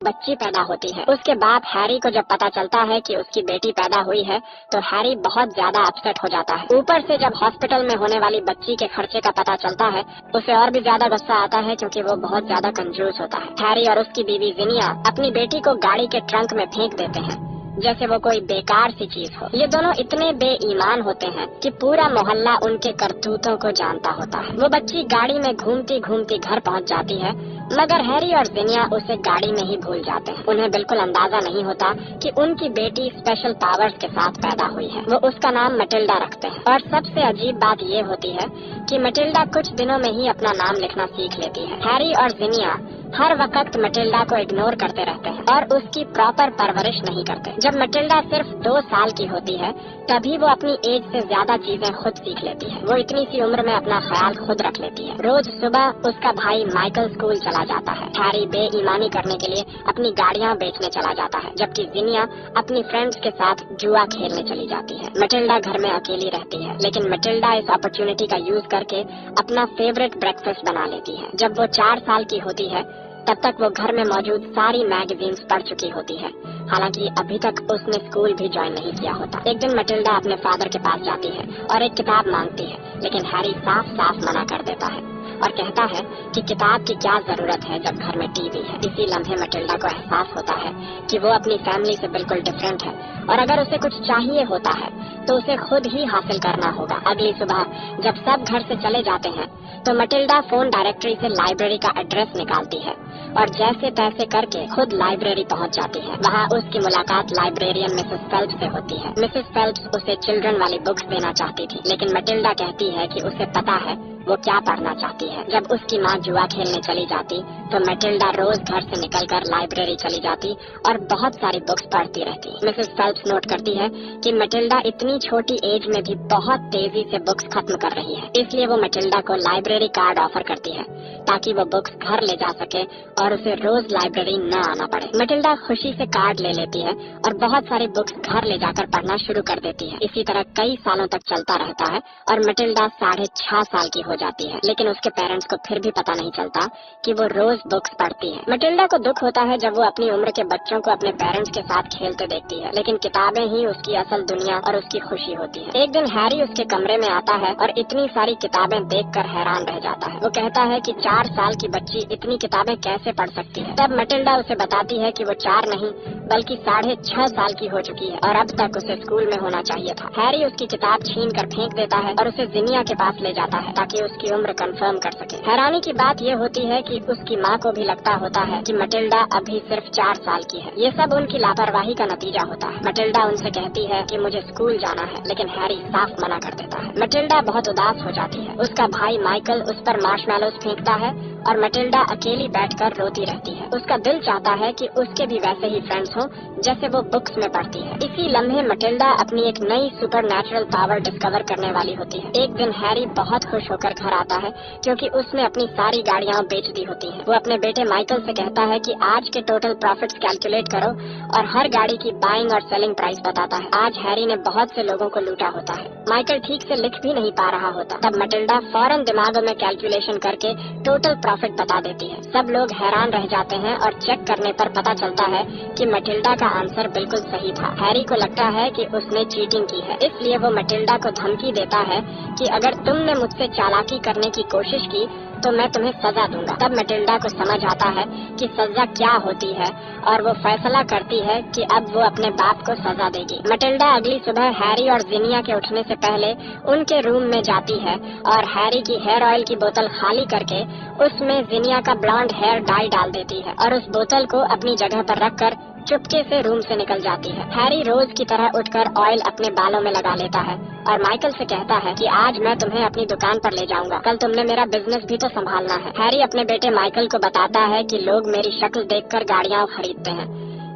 बच्ची पैदा होती है। उसके बाद हैरी को जब पता चलता है कि उसकी बेटी पैदा हुई है तो हैरी बहुत ज्यादा अपसेट हो जाता है। ऊपर से जब हॉस्पिटल में होने वाली बच्ची के खर्चे का पता चलता है उसे और भी ज्यादा गुस्सा आता है क्योंकि वो बहुत ज्यादा कंजूस होता है। हैरी और उसकी बीवी जिनिया अपनी बेटी को गाड़ी के ट्रंक में फेंक देते हैं जैसे वो कोई बेकार सी चीज हो। ये दोनों इतने बेईमान होते हैं कि पूरा मोहल्ला उनके करतूतों को जानता होता है। वो बच्ची गाड़ी में घूमती घूमती घर पहुंच जाती है मगर हैरी और जिनिया उसे गाड़ी में ही भूल जाते हैं। उन्हें बिल्कुल अंदाजा नहीं होता कि उनकी बेटी स्पेशल पावर्स के साथ पैदा हुई है। वो उसका नाम मटिल्डा रखते हैं और सबसे अजीब बात ये होती है कि मटिल्डा कुछ दिनों में ही अपना नाम लिखना सीख लेती है। हैरी और जिनिया हर वक्त मटिल्डा को इग्नोर करते रहते हैं और उसकी प्रॉपर परवरिश नहीं करते। जब मटिल्डा सिर्फ 2 साल की होती है तभी वो अपनी एज से ज्यादा चीजें खुद सीख लेती है। वो इतनी सी उम्र में अपना ख्याल खुद रख लेती है। रोज सुबह उसका भाई माइकल स्कूल चला जाता है। हैरी बेईमानी करने के लिए अपनी गाड़ियाँ बेचने चला जाता है जबकि जिनिया अपनी फ्रेंड्स के साथ जुआ खेलने चली जाती है। मटिल्डा घर में अकेली रहती है लेकिन मटिल्डा इस अपॉर्चुनिटी का यूज करके अपना फेवरेट ब्रेकफास्ट बना लेती है। जब वो 4 साल की होती है तब तक वो घर में मौजूद सारी मैगजीन्स पढ़ चुकी होती है। हालांकि अभी तक उसने स्कूल भी ज्वाइन नहीं किया होता। एक दिन मटिल्डा अपने फादर के पास जाती है और एक किताब मांगती है लेकिन हैरी साफ साफ मना कर देता है और कहता है कि किताब की क्या जरूरत है जब घर में टीवी है। इसी लम्हे मटिल्डा को एहसास होता है कि वो अपनी फैमिली से बिल्कुल डिफरेंट है और अगर उसे कुछ चाहिए होता है तो उसे खुद ही हासिल करना होगा। अगली सुबह जब सब घर से चले जाते हैं तो मटिल्डा फोन डायरेक्टरी से लाइब्रेरी का एड्रेस निकालती है और जैसे तैसे करके खुद लाइब्रेरी पहुंच जाती है। वहां उसकी मुलाकात लाइब्रेरियन मिसेस फेल्प्स से होती है। मिसेस फेल्प्स उसे चिल्ड्रन वाली बुक्स देना चाहती थी लेकिन मटिल्डा कहती है कि उसे पता है वो क्या पढ़ना चाहती है। जब उसकी माँ जुआ खेलने चली जाती तो मटिल्डा रोज घर से निकलकर लाइब्रेरी चली जाती और बहुत सारी बुक्स पढ़ती रहती। मिसेस फेल्प्स नोट करती है कि मटिल्डा इतनी छोटी एज में भी बहुत तेजी से बुक्स खत्म कर रही है, इसलिए वो मटिल्डा को लाइब्रेरी कार्ड ऑफर करती है ताकि वो बुक्स घर ले जा सके और उसे रोज लाइब्रेरी न आना पड़े। मटिल्डा खुशी से कार्ड ले लेती है और बहुत सारी बुक्स घर ले जाकर पढ़ना शुरू कर देती है। इसी तरह कई सालों तक चलता रहता है और मटिल्डा 6.5 साल की हो जाती है लेकिन उसके पेरेंट्स को फिर भी पता नहीं चलता कि वो रोज बुक्स पढ़ती है। मटिल्डा को दुख होता है जब वो अपनी उम्र के बच्चों को अपने पेरेंट्स के साथ खेलते देखती है लेकिन किताबें ही उसकी असल दुनिया और उसकी खुशी होती है। एक दिन हैरी उसके कमरे में आता है और इतनी सारी किताबें देखकर हैरान रह जाता है। वो कहता है कि 4 साल की बच्ची इतनी किताबें कैसे पढ़ सकती है। तब मटिल्डा उसे बताती है कि वो 4 नहीं बल्कि 6.5 साल की हो चुकी है और अब तक उसे स्कूल में होना चाहिए था। हैरी उसकी किताब छीन कर फेंक देता है और उसे जिनिया के पास ले जाता है ताकि उसकी उम्र कंफर्म कर सके। हैरानी की बात ये होती है कि उसकी माँ को भी लगता होता है कि मटिल्डा अभी सिर्फ 4 साल की है। ये सब उनकी लापरवाही का नतीजा होता है। मटिल्डा उनसे कहती है कि मुझे स्कूल जाना है लेकिन हैरी साफ मना कर देता है। मटिल्डा बहुत उदास हो जाती है। उसका भाई माइकल उस पर मार्शमैलोज फेंकता है और मटिल्डा अकेली बैठकर रोती रहती है। उसका दिल चाहता है कि उसके भी वैसे ही फ्रेंड्स हों जैसे वो बुक्स में पढ़ती है। इसी लम्हे मटिल्डा अपनी एक नई सुपर नेचुरल पावर डिस्कवर करने वाली होती है। एक दिन हैरी बहुत खुश होकर घर आता है क्योंकि उसने अपनी सारी गाड़ियाँ बेच दी होती हैं। वो अपने बेटे माइकल से कहता है कि आज के टोटल प्रॉफिट्स कैलकुलेट करो और हर गाड़ी की बाइंग और सेलिंग प्राइस बताता है। आज हैरी ने बहुत से लोगों को लूटा होता है। माइकल ठीक से लिख भी नहीं पा रहा होता। तब मटिल्डा फौरन दिमागों में कैलकुलेशन करके टोटल प्रॉफिट बता देती है। सब लोग हैरान रह जाते हैं और चेक करने पर पता चलता है कि मटिल्डा का आंसर बिल्कुल सही था। हैरी को लगता है कि उसने चीटिंग की है, इसलिए वो मटिल्डा को धमकी देता है कि अगर तुमने मुझसे चालाकी करने की कोशिश की तो मैं तुम्हें सजा दूंगा। तब मटिल्डा को समझ आता है कि सजा क्या होती है और वो फैसला करती है कि अब वो अपने बाप को सजा देगी। मटिल्डा अगली सुबह हैरी और जिनिया के उठने से पहले उनके रूम में जाती है और हैरी की हेयर ऑयल की बोतल खाली करके उसमें जिनिया का ब्लॉन्ड हेयर डाई डाल देती है और उस बोतल को अपनी जगह पर रखकर चुपके से रूम से निकल जाती है। हैरी रोज की तरह उठकर ऑयल अपने बालों में लगा लेता है और माइकल से कहता है कि आज मैं तुम्हें अपनी दुकान पर ले जाऊंगा, कल तुमने मेरा बिजनेस भी तो संभालना है। हैरी अपने बेटे माइकल को बताता है कि लोग मेरी शक्ल देखकर गाड़ियाँ खरीदते हैं,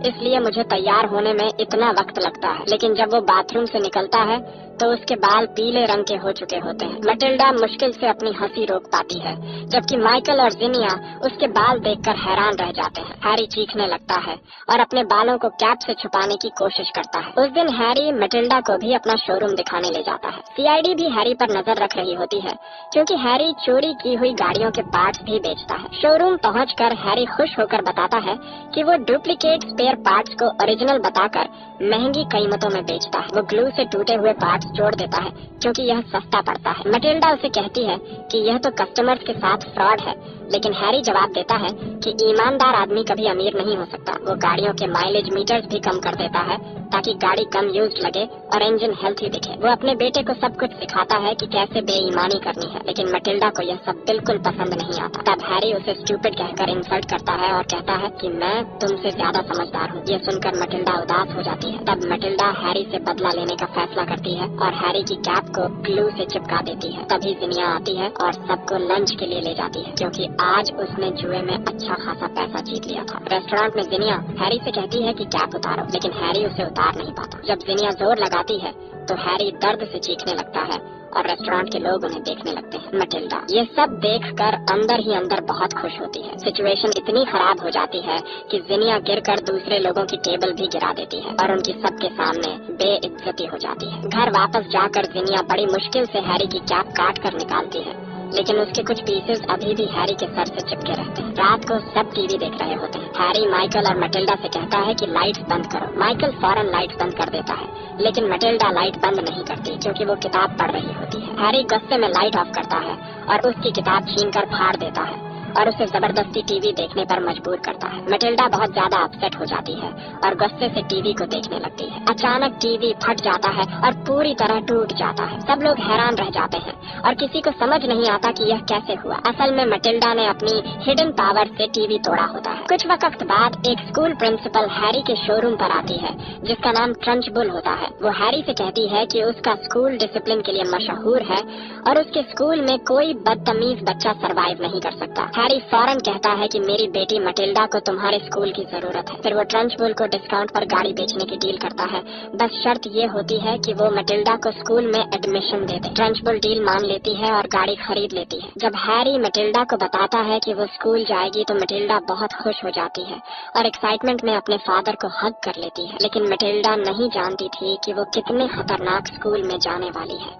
इसलिए मुझे तैयार होने में इतना वक्त लगता है। लेकिन जब वो बाथरूम से निकलता है तो उसके बाल पीले रंग के हो चुके होते हैं। मटिल्डा मुश्किल से अपनी हंसी रोक पाती है, जबकि माइकल और जिनिया उसके बाल देखकर हैरान रह जाते हैं। हैरी चीखने लगता है और अपने बालों को कैप से छुपाने की कोशिश करता है। उस दिन हैरी मटिल्डा को भी अपना शोरूम दिखाने ले जाता है। सीआईडी भी हैरी पर नजर रख रही होती है, क्योंकि हैरी चोरी की हुई गाड़ियों के पार्ट्स भी बेचता है। शोरूम पहुंचकर हैरी खुश होकर बताता है कि वो डुप्लीकेट स्पेयर पार्ट्स को ओरिजिनल बताकर महंगी कीमतों में बेचता है। वो ग्लू से टूटे हुए पार्ट्स जोड़ देता है, क्योंकि यह सस्ता पड़ता है। मटिल्डा उसे कहती है कि यह तो कस्टमर्स के साथ फ्रॉड है, लेकिन हैरी जवाब देता है कि ईमानदार आदमी कभी अमीर नहीं हो सकता। वो गाड़ियों के माइलेज मीटर्स भी कम कर देता है ताकि गाड़ी कम यूज्ड लगे और इंजन हेल्थी दिखे। वो अपने बेटे को सब कुछ सिखाता है कि कैसे बेईमानी करनी है, लेकिन मटिल्डा को यह सब बिल्कुल पसंद नहीं आता। तब हैरी उसे स्टूपिड कहकर इंसल्ट करता है और कहता है कि मैं तुमसे ज्यादा समझदार हूँ। ये सुनकर मटिल्डा उदास हो जाती है। तब मटिल्डा हैरी से बदला लेने का फैसला करती है और हैरी की कैप को ग्लू से चिपका देती है। तभी जिनिया आती है और सबको लंच के लिए ले जाती है, क्योंकि आज उसने जुए में अच्छा खासा पैसा जीत लिया था। रेस्टोरेंट में जिनिया हैरी से कहती है कि कैप उतारो, लेकिन हैरी उसे उतार नहीं पाता। जब जिनिया जोर लगाती है तो हैरी दर्द से चीखने लगता है और रेस्टोरेंट के लोग उन्हें देखने लगते हैं। मटिल्डा ये सब देखकर अंदर ही अंदर बहुत खुश होती है। सिचुएशन इतनी खराब हो जाती है कि जिनिया गिरकर दूसरे लोगों की टेबल भी गिरा देती है और उनकी सबके सामने बेइज्जती हो जाती है। घर वापस जाकर जिनिया बड़ी मुश्किल से हैरी की कैप काट कर निकालती है, लेकिन उसके कुछ पीसेस अभी भी हैरी के सर से चिपके रहते हैं। रात को सब टीवी देख रहे होते हैं। हैरी माइकल और मटिल्डा से कहता है कि लाइट्स बंद करो। माइकल फौरन लाइट्स बंद कर देता है, लेकिन मटिल्डा लाइट बंद नहीं करती, क्योंकि वो किताब पढ़ रही होती है। हैरी गुस्से में लाइट ऑफ करता है और उसकी किताब छीनकर फाड़ देता है और उसे जबरदस्ती टीवी देखने पर मजबूर करता है। मटिल्डा बहुत ज्यादा अपसेट हो जाती है और गुस्से से टीवी को देखने लगती है। अचानक टीवी फट जाता है और पूरी तरह टूट जाता है। सब लोग हैरान रह जाते हैं और किसी को समझ नहीं आता कि यह कैसे हुआ। असल में मटिल्डा ने अपनी हिडन पावर से टीवी तोड़ा होता है। कुछ वक्त बाद एक स्कूल प्रिंसिपल हैरी के शोरूम पर आती है, जिसका नाम ट्रंचबुल होता है। वो हैरी से कहती है कि उसका स्कूल डिसिप्लिन के लिए मशहूर है और उसके स्कूल में कोई बदतमीज बच्चा सरवाइव नहीं कर सकता। हैरी फौरन कहता है कि मेरी बेटी मटिल्डा को तुम्हारे स्कूल की जरूरत है। फिर वो ट्रंचबुल को डिस्काउंट पर गाड़ी बेचने की डील करता है, बस शर्त ये होती है कि वो मटिल्डा को स्कूल में एडमिशन दे दे। ट्रंचबुल डील मान लेती है और गाड़ी खरीद लेती है। जब हैरी मटिल्डा को बताता है कि वो स्कूल जाएगी तो मटिल्डा बहुत खुश हो जाती है और एक्साइटमेंट में अपने फादर को हग कर लेती है। लेकिन मटिल्डा नहीं जानती थी कि वो कितने खतरनाक स्कूल में जाने वाली है।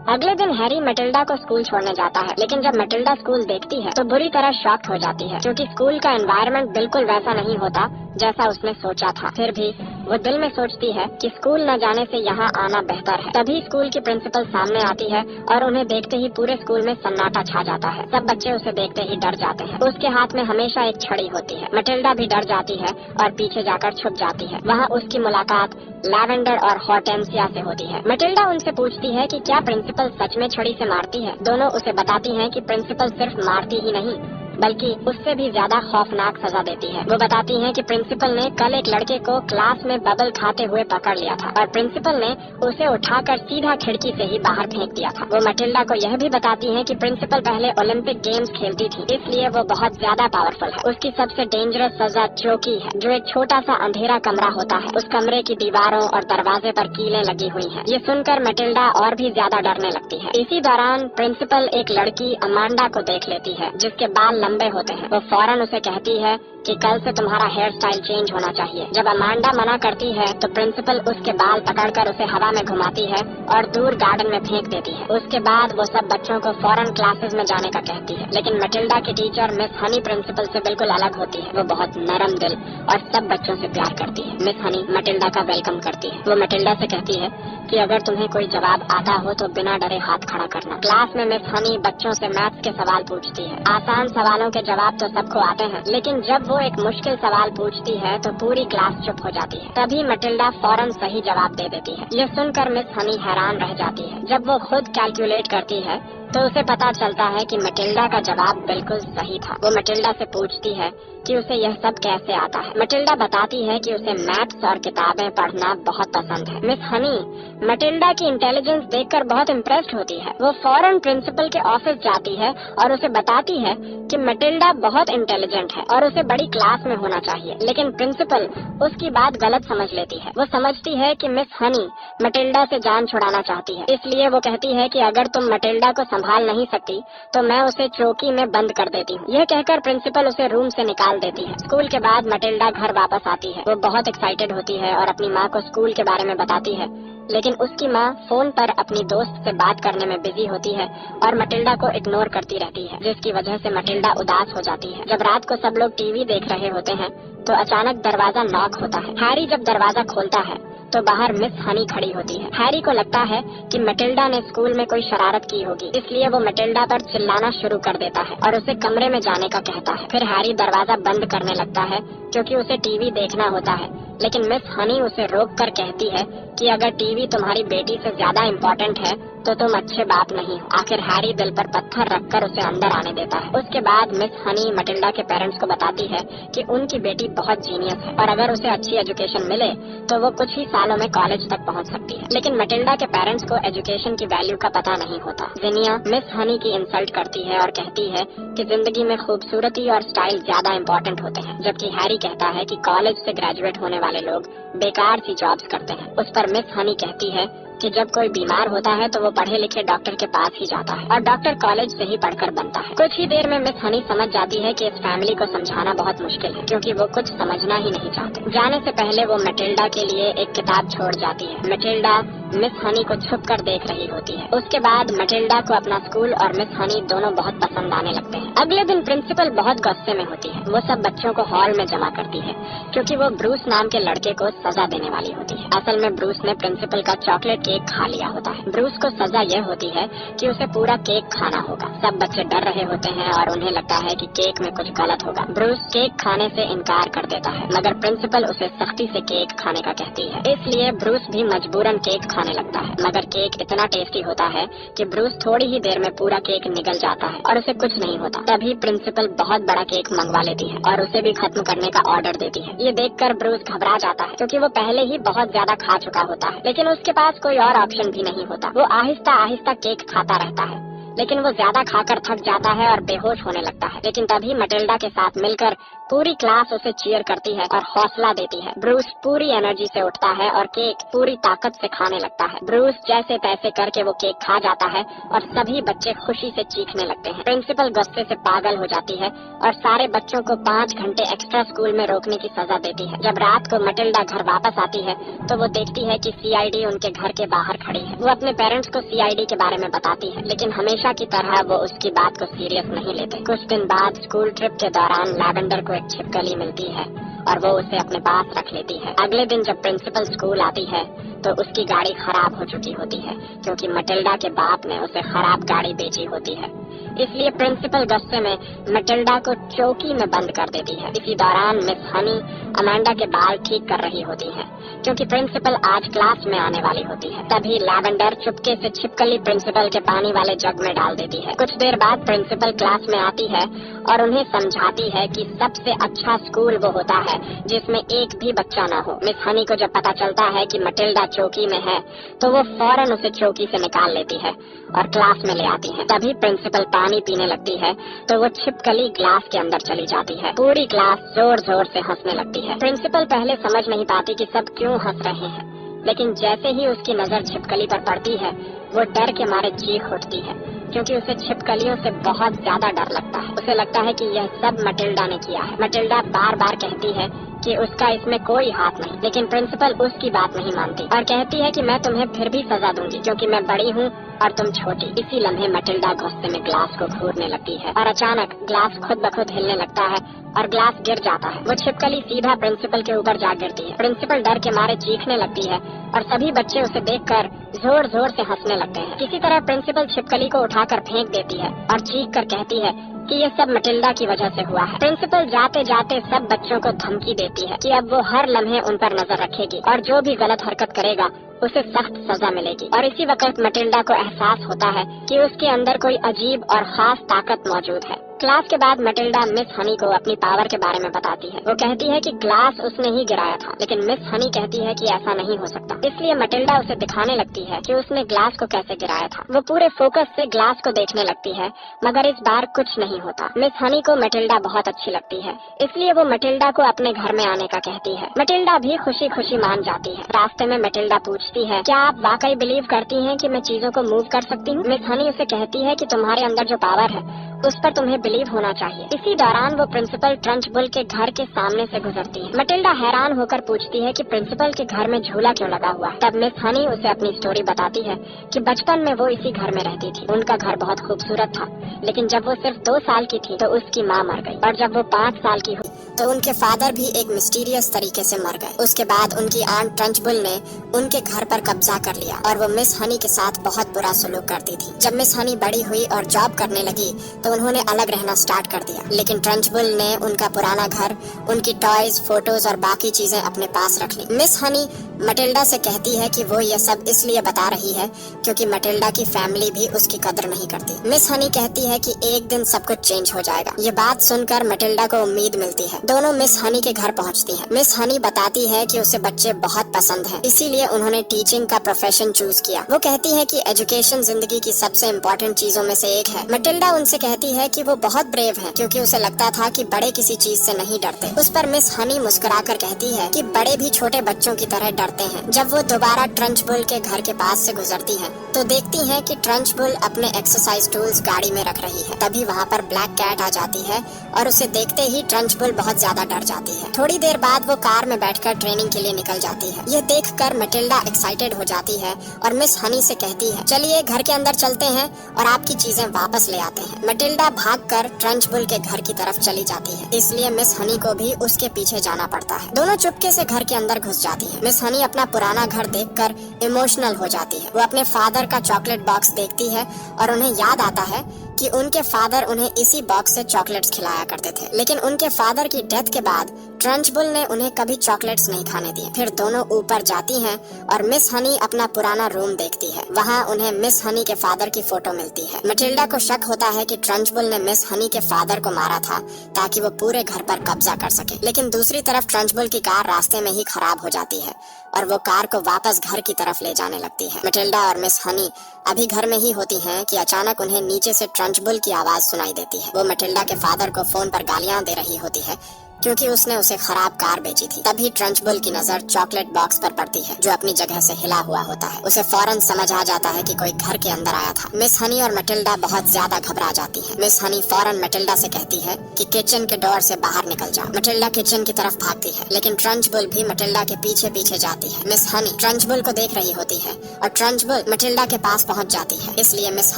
अगले दिन हैरी मटिल्डा को स्कूल छोड़ने जाता है, लेकिन जब मटिल्डा स्कूल देखती है तो बुरी तरह शॉक्ड हो जाती है, क्योंकि स्कूल का एनवायरनमेंट बिल्कुल वैसा नहीं होता जैसा उसने सोचा था। फिर भी वो दिल में सोचती है कि स्कूल न जाने से यहाँ आना बेहतर है। तभी स्कूल की प्रिंसिपल सामने आती है और उन्हें देखते ही पूरे स्कूल में सन्नाटा छा जाता है। सब बच्चे उसे देखते ही डर जाते हैं। उसके हाथ में हमेशा एक छड़ी होती है। मटिल्डा भी डर जाती है और पीछे जाकर छुप जाती है। वहाँ उसकी मुलाकात लैवेंडर और हॉर्टेंसिया से होती है। मटिल्डा उनसे पूछती है कि क्या प्रिंसिपल सच में छड़ी से मारती है। दोनों उसे बताती हैं कि प्रिंसिपल सिर्फ मारती ही नहीं बल्कि उससे भी ज्यादा खौफनाक सजा देती है। वो बताती हैं कि प्रिंसिपल ने कल एक लड़के को क्लास में बबल खाते हुए पकड़ लिया था और प्रिंसिपल ने उसे उठाकर सीधा खिड़की से ही बाहर फेंक दिया था। वो मटिल्डा को यह भी बताती हैं कि प्रिंसिपल पहले ओलंपिक गेम्स खेलती थी, इसलिए वो बहुत ज्यादा पावरफुल है। उसकी सबसे डेंजरस सजा चौकी है, जो एक छोटा सा अंधेरा कमरा होता है। उस कमरे की दीवारों और दरवाजे पर कीलें लगी हुई हैं। ये सुनकर मटिल्डा और भी ज्यादा डरने लगती है। इसी दौरान प्रिंसिपल एक लड़की अमांडा को देख लेती है, जिसके बाल लंबे होते हैं। वो फौरन उसे कहती है कि कल से तुम्हारा हेयर स्टाइल चेंज होना चाहिए। जब अमांडा मना करती है तो प्रिंसिपल उसके बाल पकड़कर उसे हवा में घुमाती है और दूर गार्डन में फेंक देती है। उसके बाद वो सब बच्चों को फौरन क्लासेस में जाने का कहती है। लेकिन मटिल्डा की टीचर मिस हनी प्रिंसिपल से बिल्कुल अलग होती है। वो बहुत नरम दिल और सब बच्चों से प्यार करती है। मिस हनी मटिल्डा का वेलकम करती है। वो मटिल्डा से कहती है कि अगर तुम्हें कोई जवाब आता हो तो बिना डरे हाथ खड़ा करना। क्लास में मिस हनी बच्चों से मैथ्स के सवाल पूछती है। आसान सवालों के जवाब तो सबको आते हैं, लेकिन जब वो एक मुश्किल सवाल पूछती है तो पूरी क्लास चुप हो जाती है। तभी मटिल्डा फौरन सही जवाब दे देती है। ये सुनकर मिस हनी हैरान रह जाती है। जब वो खुद कैलकुलेट करती है तो उसे पता चलता है कि मटिल्डा का जवाब बिल्कुल सही था। वो मटिल्डा से पूछती है कि उसे यह सब कैसे आता है। मटिल्डा बताती है कि उसे मैथ्स और किताबें पढ़ना बहुत पसंद है। मिस हनी मटिल्डा की इंटेलिजेंस देखकर बहुत इम्प्रेस्ड होती है। वो फौरन प्रिंसिपल के ऑफिस जाती है और उसे बताती है कि मटिल्डा बहुत इंटेलिजेंट है और उसे बड़ी क्लास में होना चाहिए। लेकिन प्रिंसिपल उसकी बात गलत समझ लेती है। वो समझती है कि मिस हनी मटिल्डा से जान छुड़ाना चाहती है, इसलिए वो कहती है कि अगर तुम मटिल्डा को संभाल नहीं सकती तो मैं उसे चौकी में बंद कर देती हूँ। यह कहकर प्रिंसिपल उसे रूम से निकाल देती है। स्कूल के बाद मटिल्डा घर वापस आती है। वो बहुत एक्साइटेड होती है और अपनी माँ को स्कूल के बारे में बताती है, लेकिन उसकी माँ फोन पर अपनी दोस्त से बात करने में बिजी होती है और मटिल्डा को इग्नोर करती रहती है, जिसकी वजह से मटिल्डा उदास हो जाती है। जब रात को सब लोग टीवी देख रहे होते हैं तो अचानक दरवाजा नॉक होता है। हैरी जब दरवाजा खोलता है तो बाहर मिस हनी खड़ी होती है। हैरी को लगता है कि मटिल्डा ने स्कूल में कोई शरारत की होगी, इसलिए वो मटिल्डा पर चिल्लाना शुरू कर देता है और उसे कमरे में जाने का कहता है। फिर हैरी दरवाजा बंद करने लगता है क्योंकि उसे टीवी देखना होता है, लेकिन मिस हनी उसे रोक कर कहती है कि अगर टीवी तुम्हारी बेटी से ज्यादा इम्पोर्टेंट है तो तुम अच्छे बाप नहीं हो। आखिर हैरी दिल पर पत्थर रखकर उसे अंदर आने देता है। उसके बाद मिस हनी मटिल्डा के पेरेंट्स को बताती है कि उनकी बेटी बहुत जीनियस है और अगर उसे अच्छी एजुकेशन मिले तो वो कुछ ही सालों में कॉलेज तक पहुंच सकती है। लेकिन मटिल्डा के पेरेंट्स को एजुकेशन की वैल्यू का पता नहीं होता। जिनिया मिस हनी की इंसल्ट करती है और कहती है कि जिंदगी में खूबसूरती और स्टाइल ज्यादा इम्पोर्टेंट होते हैं, जबकि हैरी कहता है कि कॉलेज से ग्रेजुएट होने वाले लोग बेकार सी जॉब्स करते हैं। उस पर मिस हनी कहती है कि जब कोई बीमार होता है तो वो पढ़े लिखे डॉक्टर के पास ही जाता है और डॉक्टर कॉलेज से ही पढ़कर बनता है। कुछ ही देर में मिस हनी समझ जाती है कि इस फैमिली को समझाना बहुत मुश्किल है, क्योंकि वो कुछ समझना ही नहीं चाहते। जाने से पहले वो मटिल्डा के लिए एक किताब छोड़ जाती है। मटिल्डा मिस हनी को छुप कर देख रही होती है। उसके बाद मटिल्डा को अपना स्कूल और मिस हनी दोनों बहुत पसंद आने लगते हैं। अगले दिन प्रिंसिपल बहुत गुस्से में होती है। वो सब बच्चों को हॉल में जमा करती है क्योंकि वो ब्रूस नाम के लड़के को सजा देने वाली होती है। असल में ब्रूस ने प्रिंसिपल का चॉकलेट केक खा लिया होता है। ब्रूस को सजा यह होती है कि उसे पूरा केक खाना होगा। सब बच्चे डर रहे होते हैं और उन्हें लगता है कि केक में कुछ गलत होगा। ब्रूस केक खाने से इनकार कर देता है, मगर प्रिंसिपल उसे सख्ती से केक खाने का कहती है, इसलिए ब्रूस भी मजबूरन केक खाने लगता है। मगर केक इतना टेस्टी होता है कि ब्रूस थोड़ी ही देर में पूरा केक निगल जाता है और उसे कुछ नहीं होता। तभी प्रिंसिपल बहुत बड़ा केक मंगवा लेती है और उसे भी खत्म करने का ऑर्डर देती है। ये देखकर ब्रूस घबरा जाता है क्योंकि वो पहले ही बहुत ज्यादा खा चुका होता है, लेकिन उसके पास कोई और ऑप्शन भी नहीं होता। वो आहिस्ता आहिस्ता केक खाता रहता है, लेकिन वो ज्यादा खाकर थक जाता है और बेहोश होने लगता है। लेकिन तभी मटिल्डा के साथ मिलकर पूरी क्लास उसे चीयर करती है और हौसला देती है। ब्रूस पूरी एनर्जी से उठता है और केक पूरी ताकत से खाने लगता है। ब्रूस जैसे तैसे करके वो केक खा जाता है और सभी बच्चे खुशी से चीखने लगते हैं। प्रिंसिपल गुस्से से पागल हो जाती है और सारे बच्चों को 5 घंटे एक्स्ट्रा स्कूल में रोकने की सजा देती है। जब रात को मटिल्डा घर वापस आती है तो वो देखती है कि सीआईडी उनके घर के बाहर खड़ी है। वो अपने पेरेंट्स को सीआईडी के बारे में बताती है, लेकिन हमेशा की तरह वो उसकी बात को सीरियस नहीं लेते। कुछ दिन बाद स्कूल ट्रिप के दौरान लैवेंडर को एक छिपकली मिलती है और वो उसे अपने पास रख लेती है। अगले दिन जब प्रिंसिपल स्कूल आती है तो उसकी गाड़ी खराब हो चुकी होती है क्योंकि मटिल्डा के बाप ने उसे खराब गाड़ी बेची होती है। इसलिए प्रिंसिपल गुस्से में मटिल्डा को चौकी में बंद कर देती है। इसी दौरान मिस हनी अमांडा के बाल ठीक कर रही होती है क्योंकि प्रिंसिपल आज क्लास में आने वाली होती है। तभी लैवेंडर चुपके से छिपकली प्रिंसिपल के पानी वाले जग में डाल देती है। कुछ देर बाद प्रिंसिपल क्लास में आती है और उन्हें समझाती है कि सबसे अच्छा स्कूल वो होता है जिसमें एक भी बच्चा न हो। मिस हनी को जब पता चलता है कि मटिल्डा चौकी में है तो वो फौरन उसे चौकी से निकाल लेती है और क्लास में ले आती है। तभी प्रिंसिपल पानी पीने लगती है तो वो छिपकली ग्लास के अंदर चली जाती है। पूरी क्लास जोर जोर से हंसने लगती है। प्रिंसिपल पहले समझ नहीं पाती कि सब क्यों हंस रहे हैं, लेकिन जैसे ही उसकी नजर छिपकली पर पड़ती है वो डर के मारे चीख उठती है क्योंकि उसे छिपकलियों से बहुत ज्यादा डर लगता है। उसे लगता है कि यह सब मटिल्डा ने किया है। मटिल्डा बार बार कहती है कि उसका इसमें कोई हाथ नहीं, लेकिन प्रिंसिपल उसकी बात नहीं मानती और कहती है कि मैं तुम्हें फिर भी सजा दूंगी क्योंकि मैं बड़ी हूँ और तुम छोटी। इसी लम्हे मटिल्डा गुस्से में ग्लास को घूरने लगती है और अचानक ग्लास खुद ब खुद हिलने लगता है और ग्लास गिर जाता है। वो छिपकली सीधा प्रिंसिपल के ऊपर जा गिरती है। प्रिंसिपल डर के मारे चीखने लगती है और सभी बच्चे उसे देखकर जोर जोर से हंसने लगते हैं। किसी तरह प्रिंसिपल छिपकली को उठाकर फेंक देती है और चीख कर कहती है कि ये सब मटिल्डा की वजह से हुआ है। प्रिंसिपल जाते जाते सब बच्चों को धमकी देती है कि अब वो हर लम्हे उन पर नजर रखेगी और जो भी गलत हरकत करेगा उसे सख्त सजा मिलेगी। और इसी वक्त मटिल्डा को एहसास होता है कि उसके अंदर कोई अजीब और खास ताकत मौजूद है। क्लास के बाद मटिल्डा मिस हनी को अपनी पावर के बारे में बताती है। वो कहती है कि ग्लास उसने ही गिराया था, लेकिन मिस हनी कहती है कि ऐसा नहीं हो सकता। इसलिए मटिल्डा उसे दिखाने लगती है कि उसने ग्लास को कैसे गिराया था। वो पूरे फोकस से ग्लास को देखने लगती है, मगर इस बार कुछ नहीं होता। मिस हनी को मटिल्डा बहुत अच्छी लगती है, इसलिए वो मटिल्डा को अपने घर में आने का कहती है। मटिल्डा भी खुशी खुशी मान जाती है। रास्ते में मटिल्डा पूछती है, क्या आप वाकई बिलीव करती हैं कि मैं चीजों को मूव कर सकती हूँ? मिस हनी उसे कहती है कि तुम्हारे अंदर जो पावर है उस पर तुम्हें बिलीव होना चाहिए। इसी दौरान वो प्रिंसिपल ट्रंचबुल के घर के सामने से गुजरती है। मटिल्डा हैरान होकर पूछती है कि प्रिंसिपल के घर में झूला क्यों लगा हुआ है। तब मिस हनी उसे अपनी स्टोरी बताती है कि बचपन में वो इसी घर में रहती थी। उनका घर बहुत खूबसूरत था, लेकिन जब वो सिर्फ 2 साल की थी तो उसकी माँ मर गई, और जब वो 5 साल की हुई तो उनके फादर भी एक मिस्टीरियस तरीके से मर गए। उसके बाद उनकी आंट ट्रंचबुल ने उनके घर पर कब्जा कर लिया और वो मिस हनी के साथ बहुत बुरा सलूक करती थी। जब मिस हनी बड़ी हुई और जॉब करने लगी तो उन्होंने अलग रहना स्टार्ट कर दिया, लेकिन ट्रंचबुल ने उनका पुराना घर, उनकी टॉयज, फोटोज और बाकी चीजें अपने पास रख ली। मिस हनी मटिल्डा से कहती है कि वो ये सब इसलिए बता रही है क्योंकि मटिल्डा की फैमिली भी उसकी कदर नहीं करती। मिस हनी कहती है कि एक दिन सब कुछ चेंज हो जाएगा। ये बात सुनकर मटिल्डा को उम्मीद मिलती है। दोनों मिस हनी के घर पहुंचती हैं। मिस हनी बताती है कि उसे बच्चे बहुत पसंद हैं, इसीलिए उन्होंने टीचिंग का प्रोफेशन चूज किया। वो कहती है कि एजुकेशन जिंदगी की सबसे इम्पोर्टेंट चीजों में से एक है। मटिल्डा उनसे कहती है कि वो बहुत ब्रेव है क्योंकि उसे लगता था कि बड़े किसी चीज से नहीं डरते। उस पर मिस हनी मुस्कुराकर कहती है कि बड़े भी छोटे बच्चों की तरह डरते हैं। जब वो दोबारा ट्रंचबुल के घर के पास से गुजरती हैं, तो देखती हैं कि ट्रंचबुल अपने एक्सरसाइज टूल्स गाड़ी में रख रही है। तभी वहाँ पर ब्लैक कैट आ जाती है और उसे देखते ही ट्रंचबुल बहुत ज्यादा डर जाती है। थोड़ी देर बाद वो कार में बैठकर ट्रेनिंग के लिए निकल जाती है। यह देखकर मटिल्डा एक्साइटेड हो जाती है और मिस हनी से कहती है, चलिए घर के अंदर चलते हैं और आपकी चीजें वापस ले आते हैं। मटिल्डा भागकर ट्रंचबुल के घर की तरफ चली जाती है, इसलिए मिस हनी को भी उसके पीछे जाना पड़ता है। दोनों चुपके से घर के अंदर घुस जाती है। मिस हनी अपना पुराना घर देखकर इमोशनल हो जाती है। वो अपने फादर का चॉकलेट बॉक्स देखती है और उन्हें याद आता है कि उनके फादर उन्हें इसी बॉक्स से चॉकलेट्स खिलाया करते थे, लेकिन उनके फादर की डेथ के बाद ट्रंचबुल ने उन्हें कभी चॉकलेट्स नहीं खाने दिए। फिर दोनों ऊपर जाती हैं और मिस हनी अपना पुराना रूम देखती है। वहाँ उन्हें मिस हनी के फादर की फोटो मिलती है। मटिल्डा को शक होता है कि ट्रंचबुल ने मिस हनी के फादर को मारा था ताकि वो पूरे घर पर कब्जा कर सके, लेकिन दूसरी तरफ ट्रंचबुल की कार रास्ते में ही खराब हो जाती है और वो कार को वापस घर की तरफ ले जाने लगती है। मटिल्डा और मिस हनी अभी घर में ही होती हैं कि अचानक उन्हें नीचे से ट्रंचबुल की आवाज सुनाई देती है। वो मटिल्डा के फादर को फोन पर गालियां दे रही होती है क्योंकि उसने उसे खराब कार बेची थी। तभी ट्रंचबुल की नजर चॉकलेट बॉक्स पर पड़ती है जो अपनी जगह से हिला हुआ होता है। उसे फौरन समझ आ जाता है कि कोई घर के अंदर आया था। मिस हनी और मटिल्डा बहुत ज्यादा घबरा जाती हैं। मिस हनी फौरन मटिल्डा से कहती है कि किचन के डोर से बाहर निकल जाओ। मटिल्डा किचन की तरफ भागती है, लेकिन ट्रंचबुल भी मटिल्डा के पीछे पीछे जाती है। मिस हनी ट्रंचबुल को देख रही होती है और ट्रंचबुल मटिल्डा के पास पहुँच जाती है, इसलिए मिस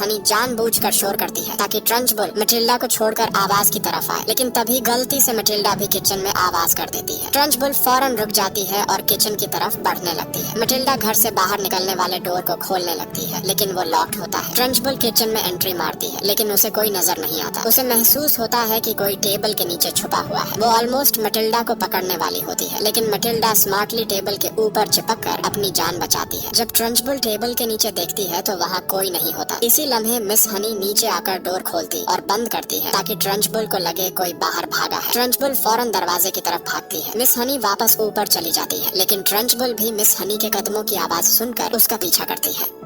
हनी जानबूझकर शोर करती है ताकि ट्रंचबुल मटिल्डा को छोड़कर आवाज की तरफ आए, लेकिन तभी गलती से मटिल्डा भी किचन में आवाज कर देती है। ट्रंचबुल फौरन रुक जाती है और किचन की तरफ बढ़ने लगती है। मटिल्डा घर से बाहर निकलने वाले डोर को खोलने लगती है, लेकिन वो लॉक्ड होता है। ट्रंचबुल किचन में एंट्री मारती है, लेकिन उसे कोई नजर नहीं आता। उसे महसूस होता है कि कोई टेबल के नीचे छुपा हुआ है। वो ऑलमोस्ट मटिल्डा को पकड़ने वाली होती है, लेकिन मटिल्डा स्मार्टली टेबल के ऊपर चिपक कर अपनी जान बचाती है। जब ट्रंचबुल टेबल के नीचे देखती है तो वहाँ कोई नहीं होता। इसी लम्हे मिस हनी नीचे आकर डोर खोलती और बंद करती है ताकि ट्रंचबुल को लगे कोई बाहर भागा है। ट्रंचबुल फौरन दरवाजे की तरफ भागती है। मिस हनी वापस ऊपर चली जाती है, लेकिन ट्रंचबुल भी मिस हनी के कदमों की आवाज सुनकर उसका पीछा करती है।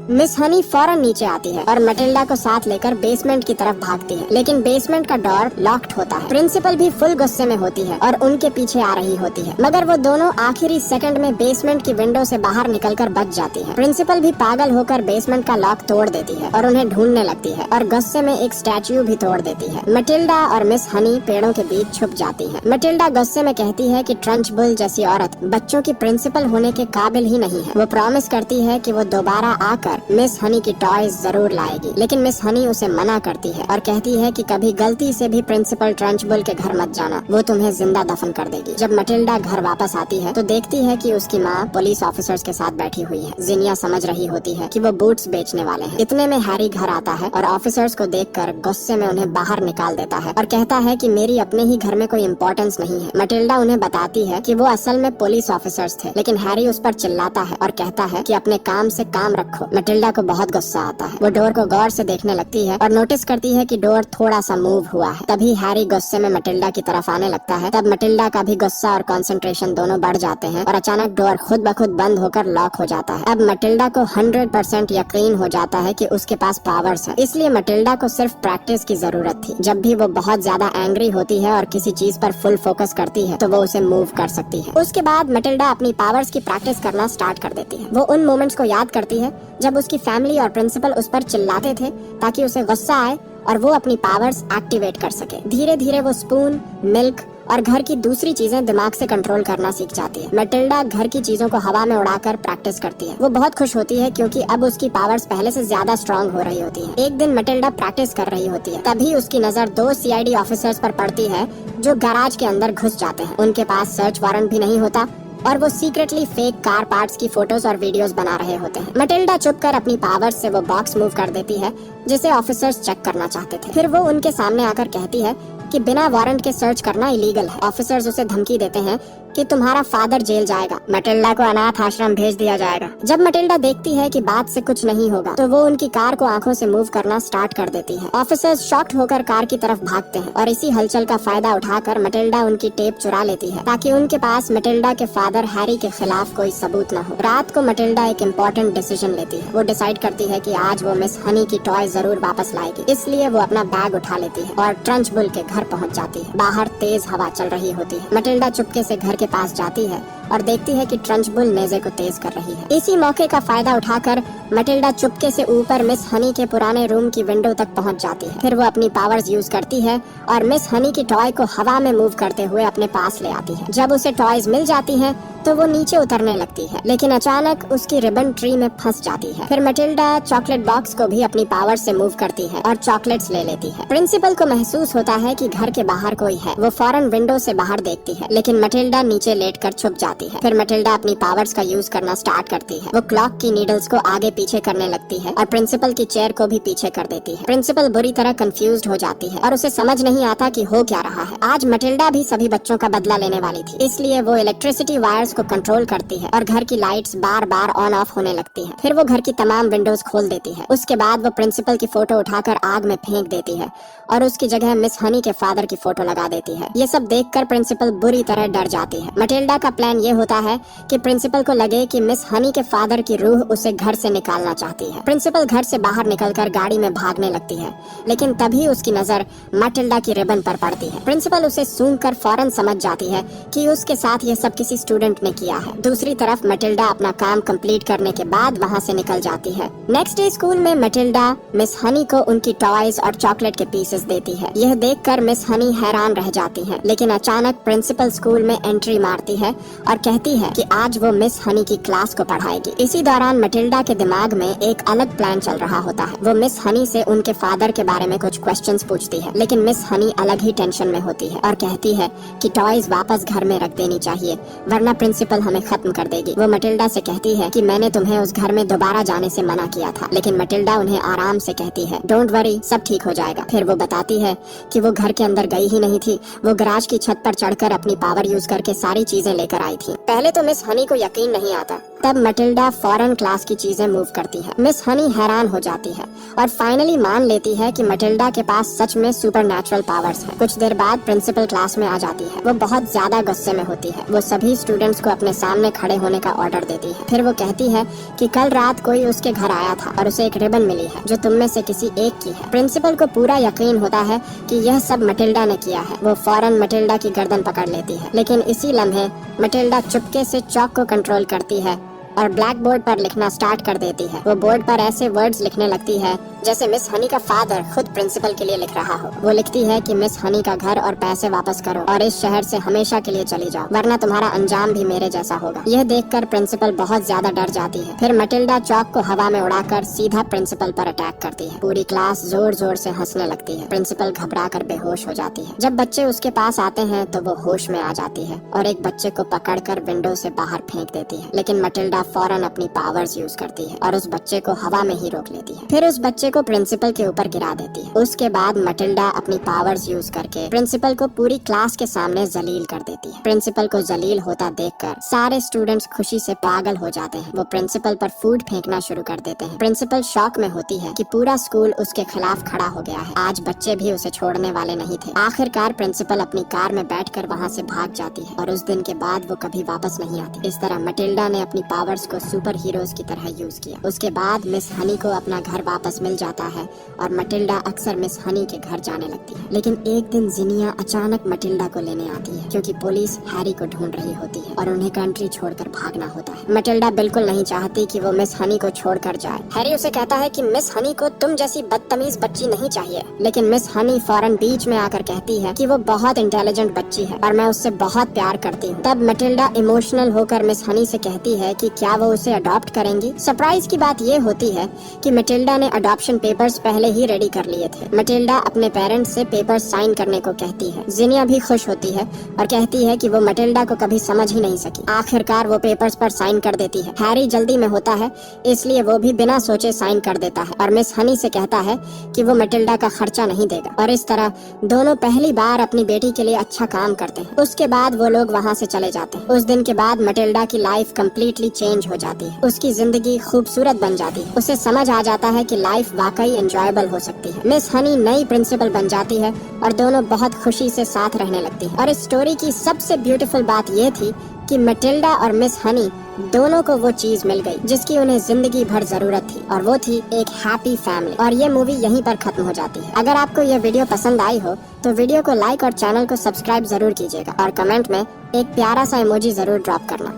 मिस हनी फौरन नीचे आती है और मटिल्डा को साथ लेकर बेसमेंट की तरफ भागती है, लेकिन बेसमेंट का डोर लॉक्ड होता है। प्रिंसिपल भी फुल गुस्से में होती है और उनके पीछे आ रही होती है, मगर वो दोनों आखिरी सेकंड में बेसमेंट की विंडो से बाहर निकलकर बच जाती है। प्रिंसिपल भी पागल होकर बेसमेंट का लॉक तोड़ देती है और उन्हें ढूंढने लगती है और गुस्से में एक स्टैच्यू भी तोड़ देती है। मटिल्डा और मिस हनी पेड़ों के बीच छुप जाती है। मटिल्डा गुस्से में कहती है कि ट्रंचबुल जैसी औरत बच्चों की प्रिंसिपल होने के काबिल ही नहीं है। वो प्रॉमिस करती है कि वो दोबारा आकर मिस हनी की टॉयज जरूर लाएगी, लेकिन मिस हनी उसे मना करती है और कहती है कि कभी गलती से भी प्रिंसिपल ट्रंचबुल के घर मत जाना, वो तुम्हें जिंदा दफन कर देगी। जब मटिल्डा घर वापस आती है तो देखती है कि उसकी माँ पुलिस ऑफिसर्स के साथ बैठी हुई है। जिनिया समझ रही होती है कि वो बूट्स बेचने वाले हैं। इतने में हैरी घर आता है और ऑफिसर्स को देखकर गुस्से में उन्हें बाहर निकाल देता है और कहता है कि मेरी अपने ही घर में कोई इम्पोर्टेंस नहीं है। मटिल्डा उन्हें बताती है कि वो असल में पुलिस ऑफिसर्स थे, लेकिन हैरी उस पर चिल्लाता है और कहता है कि अपने काम से काम रखो। मटिल्डा को बहुत गुस्सा आता है। वो डोर को गौर से देखने लगती है और नोटिस करती है कि डोर थोड़ा सा मूव हुआ है। तभी हैरी गुस्से में मटिल्डा की तरफ आने लगता है। तब मटिल्डा का भी गुस्सा और कंसंट्रेशन दोनों बढ़ जाते हैं और अचानक डोर खुद ब खुद बंद होकर लॉक हो जाता है। अब मटिल्डा को 100% यकीन हो जाता है कि उसके पास पावर्स है, इसलिए मटिल्डा को सिर्फ प्रैक्टिस की जरूरत थी। जब भी वो बहुत ज्यादा एंग्री होती है और किसी चीज पर फुल फोकस करती है तो वो उसे मूव कर सकती है। उसके बाद मटिल्डा अपनी पावर्स की प्रैक्टिस करना स्टार्ट कर देती है। वो उन मोमेंट्स को याद करती है जब उसकी फैमिली और प्रिंसिपल उस पर चिल्लाते थे ताकि उसे गुस्सा आए और वो अपनी पावर्स एक्टिवेट कर सके। धीरे धीरे वो स्पून, मिल्क और घर की दूसरी चीजें दिमाग से कंट्रोल करना सीख जाती है। मटिल्डा घर की चीजों को हवा में उड़ाकर प्रैक्टिस करती है। वो बहुत खुश होती है क्योंकि अब उसकी पावर्स पहले से ज्यादा स्ट्रांग हो रही होती है। एक दिन मटिल्डा प्रैक्टिस कर रही होती है, तभी उसकी नजर 2 सीआईडी ऑफिसर्स पर पड़ती है जो गैराज के अंदर घुस जाते हैं। उनके पास सर्च वारंट भी नहीं होता और वो सीक्रेटली फेक कार पार्ट्स की फोटोज और वीडियोस बना रहे होते हैं। मटिल्डा चुपकर अपनी पावर्स से वो बॉक्स मूव कर देती है जिसे ऑफिसर्स चेक करना चाहते थे। फिर वो उनके सामने आकर कहती है कि बिना वारंट के सर्च करना इलीगल है। ऑफिसर्स उसे धमकी देते हैं कि तुम्हारा फादर जेल जाएगा, मटिल्डा को अनाथ आश्रम भेज दिया जाएगा। जब मटिल्डा देखती है कि बात से कुछ नहीं होगा तो वो उनकी कार को आंखों से मूव करना स्टार्ट कर देती है। ऑफिसर्स शॉक्ड होकर कार की तरफ भागते हैं और इसी हलचल का फायदा उठाकर मटिल्डा उनकी टेप चुरा लेती है ताकि उनके पास मटिल्डा के फादर हैरी के खिलाफ कोई सबूत न हो। रात को मटिल्डा एक इम्पोर्टेंट डिसीजन लेती है। वो डिसाइड करती है कि आज वो मिस हनी की टॉय जरूर वापस लाएगी, इसलिए वो अपना बैग उठा लेती है और ट्रंचबुल के घर पहुँच जाती है। बाहर तेज हवा चल रही होती है। मटिल्डा चुपके से घर के पास जाती है और देखती है कि ट्रंचबुल नेज़े को तेज कर रही है। इसी मौके का फायदा उठाकर मटिल्डा चुपके से ऊपर मिस हनी के पुराने रूम की विंडो तक पहुंच जाती है। फिर वो अपनी पावर्स यूज करती है और मिस हनी की टॉय को हवा में मूव करते हुए अपने पास ले आती है। जब उसे टॉयज मिल जाती हैं तो वो नीचे उतरने लगती है, लेकिन अचानक उसकी रिबन ट्री में फंस जाती है। फिर मटिल्डा चॉकलेट बॉक्स को भी अपनी पावर से मूव करती है और चॉकलेट्स ले लेती है। प्रिंसिपल को महसूस होता है कि घर के बाहर कोई है। वो फौरन विंडो से बाहर देखती है, लेकिन मटिल्डा नीचे लेटकर छुप जाती है। फिर मटिल्डा अपनी पावर्स का यूज करना स्टार्ट करती है। वो क्लॉक की नीडल्स को आगे पीछे करने लगती है और प्रिंसिपल की चेयर को भी पीछे कर देती है। प्रिंसिपल बुरी तरह कंफ्यूज्ड हो जाती है और उसे समझ नहीं आता कि हो क्या रहा है। आज मटिल्डा भी सभी बच्चों का बदला लेने वाली थी, इसलिए वो इलेक्ट्रिसिटी वायर्स को कंट्रोल करती है और घर की lights bar bar on off होने लगती है। फिर वो घर की तमाम विंडोज खोल देती है। उसके बाद वो प्रिंसिपल की फोटो उठाकर आग में फेंक देती है और उसकी जगह मिस हनी के फादर की फोटो लगा देती है। ये सब देखकर प्रिंसिपल बुरी तरह डर जाती है। मटिल्डा का प्लान ये होता है कि प्रिंसिपल को लगे कि मिस हनी के फादर की रूह उसे घर से निकालना चाहती है। प्रिंसिपल घर से बाहर निकलकर गाड़ी में भागने लगती है, लेकिन तभी उसकी नजर मटिल्डा की रिबन पर पड़ती है। प्रिंसिपल उसे सूंघकर फौरन समझ जाती है कि उसके साथ ये सब किसी स्टूडेंट ने किया है। दूसरी तरफ मटिल्डा अपना काम कंप्लीट करने के बाद वहाँ से निकल जाती है। नेक्स्ट डे स्कूल में मटिल्डा मिस हनी को उनकी टॉयज और चॉकलेट के पीसेस देती है। यह देखकर मिस हनी हैरान रह जाती है, लेकिन अचानक प्रिंसिपल स्कूल में एंट्री मारती है और कहती है कि आज वो मिस हनी की क्लास को पढ़ाएगी। इसी दौरान मटिल्डा के दिमाग में एक अलग प्लान चल रहा होता है। वो मिस हनी से उनके फादर के बारे में कुछ क्वेश्चंस पूछती है, लेकिन मिस हनी अलग ही टेंशन में होती है और कहती है कि टॉयज वापस घर में रख देनी चाहिए, वरना प्रिंसिपल हमें खत्म कर देगी। वो मटिल्डा से कहती है कि मैंने तुम्हें उस घर में दोबारा जाने से मना किया था, लेकिन मटिल्डा उन्हें आराम से कहती है डोंट वरी, सब ठीक हो जाएगा। फिर वो बताती है कि वो घर के अंदर गई ही नहीं थी। वो गैराज की छत पर चढ़कर अपनी पावर यूज करके सारी चीजें लेकर आई थी। पहले तो मिस हनी को यकीन नहीं आता, तब मटिल्डा फौरन क्लास की चीजें मूव करती है। मिस हनी हैरान हो जाती है और फाइनली मान लेती है कि मटिल्डा के पास सच में सुपरनैचुरल पावर्स हैं। कुछ देर बाद प्रिंसिपल क्लास में आ जाती है। वो बहुत ज्यादा गुस्से में होती है। वो सभी स्टूडेंट्स को अपने सामने खड़े होने का ऑर्डर देती है। फिर वो कहती है कि कल रात कोई उसके घर आया था और उसे एक रिबन मिली है जो तुम में से किसी एक की है। प्रिंसिपल को पूरा यकीन होता है कि यह सब मटिल्डा ने किया है। वो फौरन मटिल्डा की गर्दन पकड़ लेती है, लेकिन इसी लम्हे मटिल्डा चुपके से चॉक को कंट्रोल करती है और ब्लैक बोर्ड पर लिखना स्टार्ट कर देती है। वो बोर्ड पर ऐसे वर्ड्स लिखने लगती है जैसे मिस हनी का फादर खुद प्रिंसिपल के लिए लिख रहा हो। वो लिखती है कि मिस हनी का घर और पैसे वापस करो और इस शहर से हमेशा के लिए चली जाओ, वरना तुम्हारा अंजाम भी मेरे जैसा होगा। यह देखकर प्रिंसिपल बहुत ज्यादा डर जाती है। फिर मटिल्डा चॉक को हवा में उड़ाकर सीधा प्रिंसिपल पर अटैक करती है। पूरी क्लास जोर जोर से हंसने लगती है। प्रिंसिपल घबरा कर बेहोश हो जाती है। जब बच्चे उसके पास आते हैं तो वो होश में आ जाती है और एक बच्चे को पकड़कर विंडो से बाहर फेंक देती है, लेकिन मटिल्डा फौरन अपनी पावर्स यूज करती है और उस बच्चे को हवा में ही रोक लेती है। फिर उस बच्चे को प्रिंसिपल के ऊपर गिरा देती है। उसके बाद मटिल्डा अपनी पावर्स यूज करके प्रिंसिपल को पूरी क्लास के सामने जलील कर देती है। प्रिंसिपल को जलील होता देखकर सारे स्टूडेंट्स खुशी से पागल हो जाते हैं। वो प्रिंसिपल पर फूड फेंकना शुरू कर देते हैं। प्रिंसिपल शॉक में होती है कि पूरा स्कूल उसके खिलाफ खड़ा हो गया है। आज बच्चे भी उसे छोड़ने वाले नहीं थे। आखिरकार प्रिंसिपल अपनी कार में बैठकर वहाँ से भाग जाती है और उस दिन के बाद वो कभी वापस नहीं आती। इस तरह मटिल्डा ने अपनी पावर्स को सुपर हीरोज की तरह यूज किया। उसके बाद मिस हनी को अपना घर वापस मिल जाता है और मटिल्डा अक्सर मिस हनी के घर जाने लगती है। लेकिन एक दिन जिनिया अचानक मटिल्डा को लेने आती है क्योंकि पुलिस हैरी को ढूंढ रही होती है और उन्हें कंट्री छोड़कर भागना होता है। मटिल्डा बिल्कुल नहीं चाहती कि वो मिस हनी को छोड़कर जाए। हैरी उसे कहता है कि मिस हनी को तुम जैसी बदतमीज बच्ची नहीं चाहिए, लेकिन मिस हनी फौरन बीच में आकर कहती है कि वो बहुत इंटेलिजेंट बच्ची है और मैं उससे बहुत प्यार करती हूँ। तब मटिल्डा इमोशनल होकर मिस हनी से कहती है कि क्या वो उसे अडॉप्ट करेंगी। सरप्राइज की बात ये होती है कि मटिल्डा ने अडॉप्शन पेपर्स पहले ही रेडी कर लिए थे। मटिल्डा अपने पेरेंट्स से पेपर्स साइन करने को कहती है। जिनिया भी खुश होती है और कहती है कि वो मटिल्डा को कभी समझ ही नहीं सकी। आखिरकार वो पेपर्स पर साइन कर देती है। हैरी जल्दी में होता है इसलिए वो भी बिना सोचे साइन कर देता है और मिस हनी से कहता है कि वो मटिल्डा का खर्चा नहीं देगा और इस तरह दोनों पहली बार अपनी बेटी के लिए अच्छा काम करते हैं। उसके बाद वो लोग वहाँ से चले जाते हैं। उस दिन के बाद मटिल्डा की लाइफ कम्प्लीटली चेंज हो जाती है। उसकी जिंदगी खूबसूरत बन जाती है। उसे समझ आ जाता है कि लाइफ वाकई एंजॉयबल हो सकती है। मिस हनी नई प्रिंसिपल बन जाती है और दोनों बहुत खुशी से साथ रहने लगती है। और इस स्टोरी की सबसे ब्यूटीफुल बात ये थी कि मटिल्डा और मिस हनी दोनों को वो चीज मिल गई जिसकी उन्हें जिंदगी भर जरूरत थी और वो थी एक हैप्पी फैमिली। और ये मूवी यहीं पर खत्म हो जाती है। अगर आपको ये वीडियो पसंद आई हो तो वीडियो को लाइक और चैनल को सब्सक्राइब जरूर कीजिएगा और कमेंट में एक प्यारा सा इमोजी जरूर ड्रॉप करना।